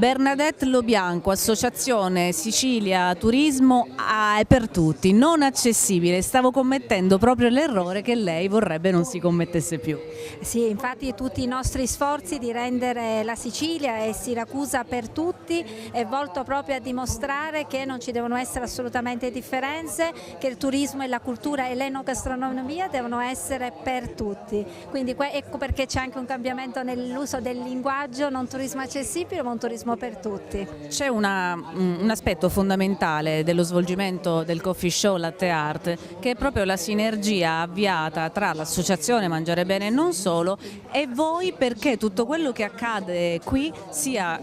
Bernadette Lobianco, Associazione Sicilia Turismo è per tutti, non accessibile. Stavo commettendo proprio l'errore che lei vorrebbe non si commettesse più. Sì, infatti tutti i nostri sforzi di rendere la Sicilia e Siracusa per tutti è volto proprio a dimostrare che non ci devono essere assolutamente differenze, che il turismo e la cultura e l'enogastronomia devono essere per tutti. Quindi ecco perché c'è anche un cambiamento nell'uso del linguaggio, non turismo accessibile ma un turismo per tutti. C'è un aspetto fondamentale dello svolgimento del coffee show Latte Art, che è proprio la sinergia avviata tra l'associazione Mangiare Bene e non solo e voi, perché tutto quello che accade qui sia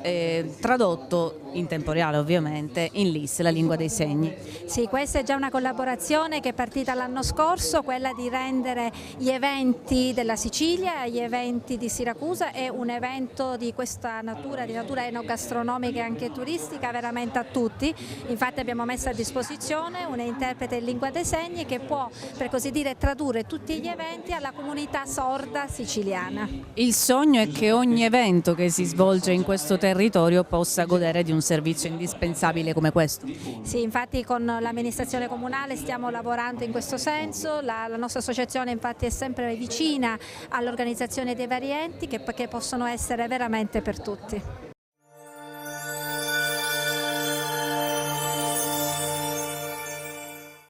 tradotto in tempo reale, ovviamente, in LIS, la lingua dei segni. Sì, questa è già una collaborazione che è partita l'anno scorso, quella di rendere gli eventi della Sicilia e gli eventi di Siracusa e un evento di questa natura, di natura enogastronomica e anche turistica, veramente a tutti. Infatti abbiamo messo a disposizione un interprete in lingua dei segni che può, per così dire, tradurre tutti gli eventi alla comunità sorda siciliana. Il sogno è che ogni evento che si svolge in questo territorio possa godere di un servizio indispensabile come questo. Sì, infatti con l'amministrazione comunale stiamo lavorando in questo senso, la nostra associazione infatti è sempre vicina all'organizzazione dei vari enti che possono essere veramente per tutti.